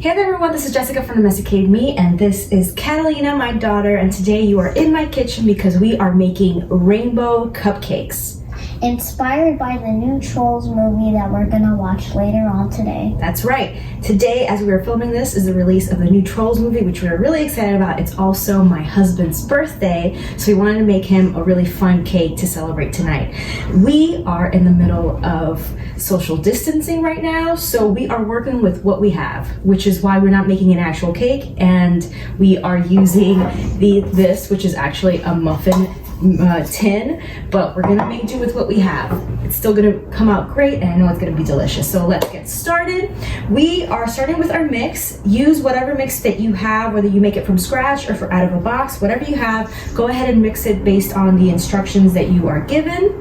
Hey there everyone, this is Jessica from Domesticated Me, and this is Catalina, my daughter, and today you are in my kitchen because we are making rainbow cupcakes. Inspired by the new Trolls movie that we're gonna watch later on today. That's right. Today, as we are filming this, is the release of the new Trolls movie, which we're really excited about. It's also my husband's birthday, so we wanted to make him a really fun cake to celebrate tonight. We are in the middle of social distancing right now, so we are working with what we have, which is why we're not making an actual cake, and we are using this, which is actually a muffin tin, but we're gonna make do with what we have. It's still gonna come out great, and I know it's gonna be delicious. So let's get started. We are starting with our mix. Use whatever mix that you have, whether you make it from scratch or out of a box, whatever you have, go ahead and mix it based on the instructions that you are given.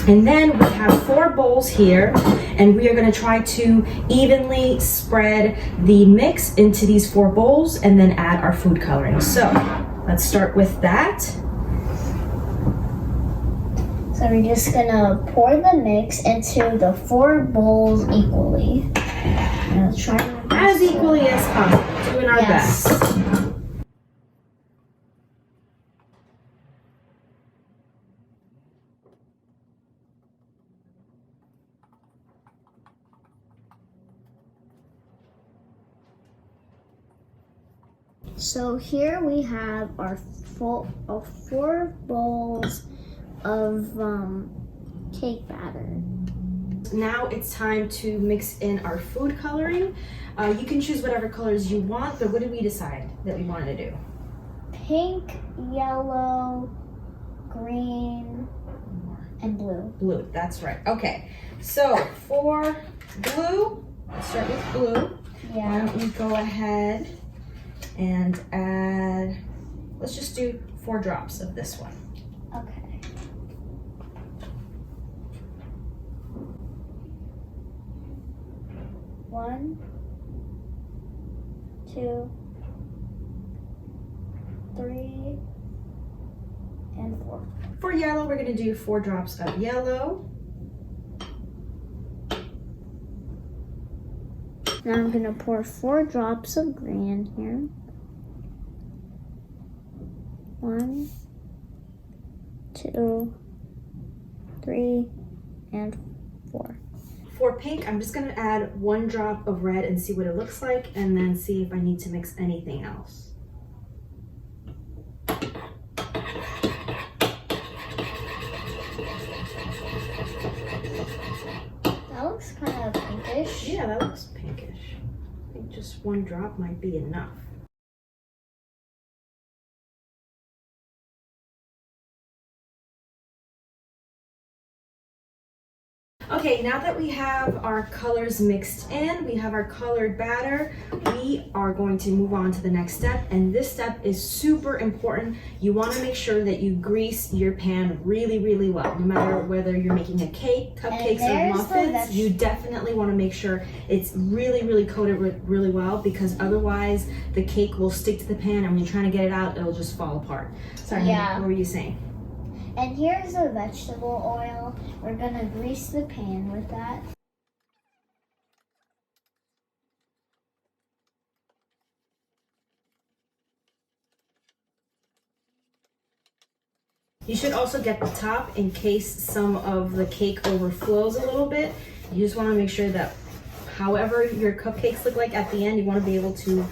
And then we have 4 bowls here, and we are going to try to evenly spread the mix into these 4 bowls and then add our food coloring. So let's start with that. So we're just gonna pour the mix into the 4 bowls equally. And try As equally as possible, doing our best. So here we have our 4 bowls of cake batter. Now it's time to mix in our food coloring. You can choose whatever colors you want, but what did we decide that we wanted to do? Pink, yellow, green, and blue. Blue, that's right. Okay, so for blue, let's start with blue. Yeah. Why don't we go ahead and add, let's just do 4 drops of this one. Okay. One, 2, 3, and 4. For yellow, we're gonna do 4 drops of yellow. Now I'm gonna pour 4 drops of green here. 1, 2, 3, and 4. For pink, I'm just gonna add 1 drop of red and see what it looks like, and then see if I need to mix anything else. That looks kind of pinkish. Yeah, that looks pinkish. I think just 1 drop might be enough. Okay, now that we have our colors mixed in, we have our colored batter, we are going to move on to the next step, and this step is super important. You want to make sure that you grease your pan really, really well. No matter whether you're making a cake, cupcakes, or muffins, you definitely want to make sure it's really, really coated really well, because otherwise the cake will stick to the pan, and when you're trying to get it out, it'll just fall apart. Sorry, yeah. What were you saying? And here's the vegetable oil. We're gonna grease the pan with that. You should also get the top in case some of the cake overflows a little bit. You just want to make sure that however your cupcakes look like at the end, you want to be able to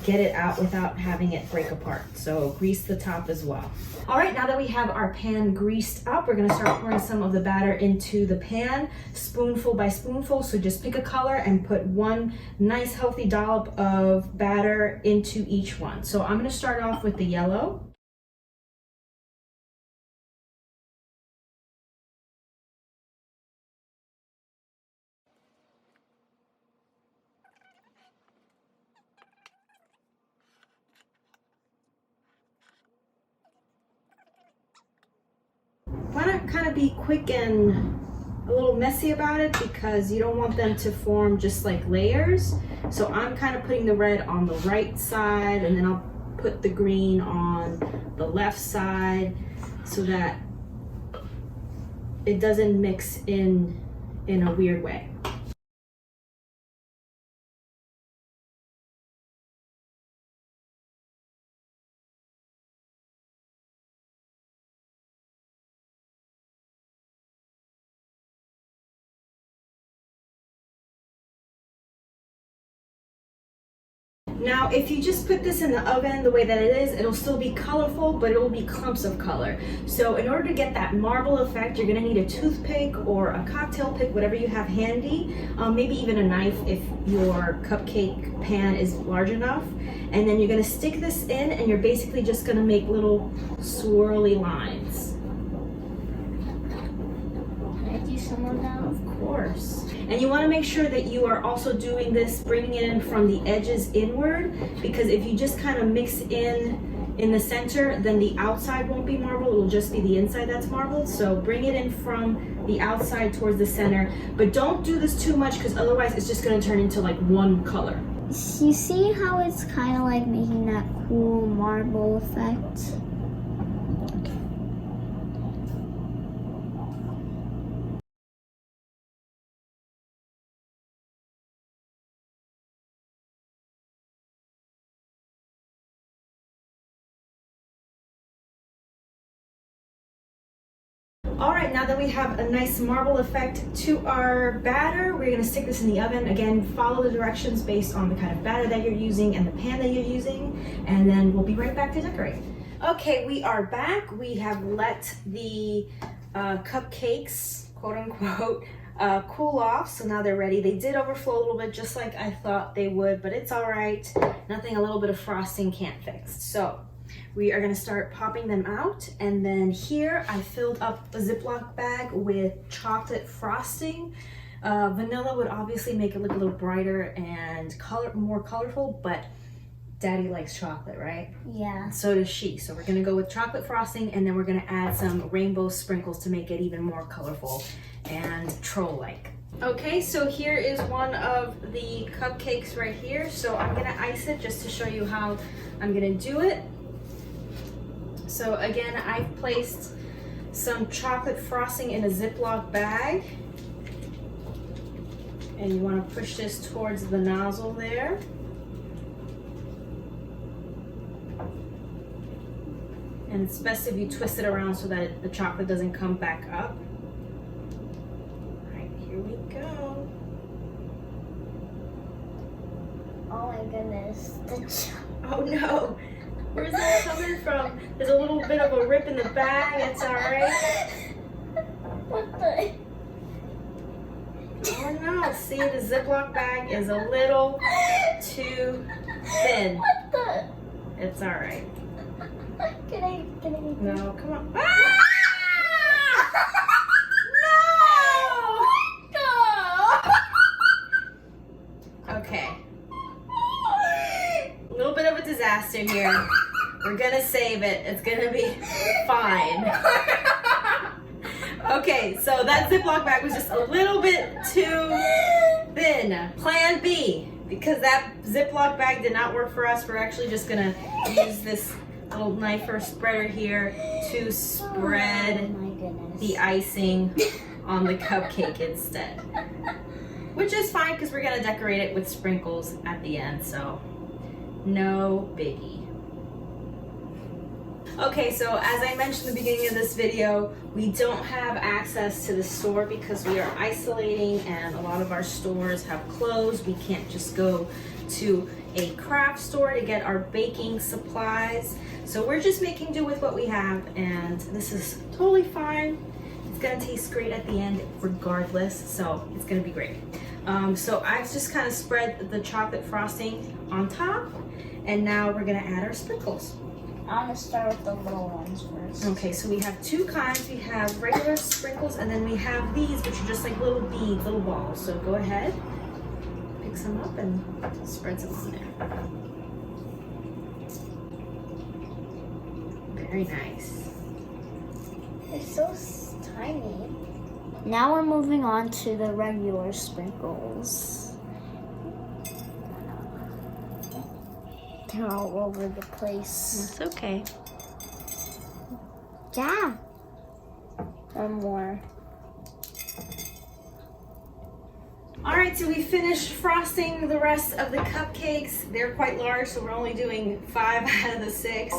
get it out without having it break apart. So grease the top as well. All right, now that we have our pan greased up, we're gonna start pouring some of the batter into the pan, spoonful by spoonful. So just pick a color and put 1 nice healthy dollop of batter into each one. So I'm gonna start off with the yellow. Want to kind of be quick and a little messy about it because you don't want them to form just like layers. So I'm kind of putting the red on the right side, and then I'll put the green on the left side so that it doesn't mix in a weird way. Now, if you just put this in the oven the way that it is, it'll still be colorful, but it will be clumps of color. So in order to get that marble effect, you're gonna need a toothpick or a cocktail pick, whatever you have handy, maybe even a knife if your cupcake pan is large enough. And then you're gonna stick this in and you're basically just gonna make little swirly lines. Can I do some of that? Of course. And you want to make sure that you are also doing this, bringing it in from the edges inward, because if you just kind of mix in the center, then the outside won't be marbled, it'll just be the inside that's marbled. So bring it in from the outside towards the center, but don't do this too much because otherwise it's just going to turn into like one color. You see how it's kind of like making that cool marble effect? All right, now that we have a nice marble effect to our batter, we're gonna stick this in the oven. Again, follow the directions based on the kind of batter that you're using and the pan that you're using, and then we'll be right back to decorate. Okay, we are back. We have let the cupcakes, quote unquote, cool off, so now they're ready. They did overflow a little bit, just like I thought they would, but it's all right. Nothing a little bit of frosting can't fix. So we are gonna start popping them out, and then here I filled up a Ziploc bag with chocolate frosting. Vanilla would obviously make it look a little brighter and more colorful, but Daddy likes chocolate, right? Yeah. So does she. So we're gonna go with chocolate frosting, and then we're gonna add some rainbow sprinkles to make it even more colorful and troll-like. Okay, so here is one of the cupcakes right here. So I'm gonna ice it just to show you how I'm gonna do it. So again, I've placed some chocolate frosting in a Ziploc bag. And you want to push this towards the nozzle there. And it's best if you twist it around so that the chocolate doesn't come back up. All right, here we go. Oh my goodness. Oh no. Where's that coming from? There's a little bit of a rip in the bag. It's all right. What the? Oh no, see, the Ziploc bag is a little too thin. What the? It's all right. Can I? No, come on. Ah! No! Okay. A little bit of a disaster here. We're gonna save it. It's gonna be fine. Okay, so that Ziploc bag was just a little bit too thin. Plan B, because that Ziploc bag did not work for us, we're actually just gonna use this little knife or spreader here to spread the icing on the cupcake instead. Which is fine because we're gonna decorate it with sprinkles at the end, so no biggie. Okay, so as I mentioned in the beginning of this video, we don't have access to the store because we are isolating and a lot of our stores have closed. We can't just go to a craft store to get our baking supplies. So we're just making do with what we have, and this is totally fine. It's gonna taste great at the end regardless, so it's gonna be great. So I've just kind of spread the chocolate frosting on top, and now we're gonna add our sprinkles. I'm gonna start with the little ones first. Okay, so we have two kinds. We have regular sprinkles, and then we have these, which are just like little beads, little balls. So go ahead, pick some up and spread some on there. Very nice. They're so tiny. Now we're moving on to the regular sprinkles. They're all over the place. That's okay. Yeah. One more. All right, so we finished frosting the rest of the cupcakes. They're quite large, so we're only doing 5 out of the 6.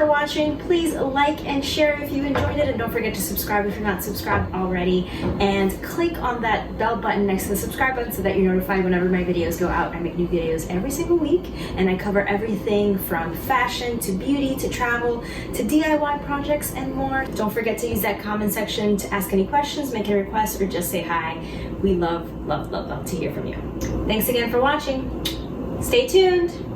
for watching. Please like and share if you enjoyed it, and don't forget to subscribe if you're not subscribed already, and click on that bell button next to the subscribe button so that you're notified whenever my videos go out. I make new videos every single week, and I cover everything from fashion to beauty to travel to DIY projects and more. Don't forget to use that comment section to ask any questions, make any requests, or just say hi. We love to hear from you. Thanks again for watching. Stay tuned.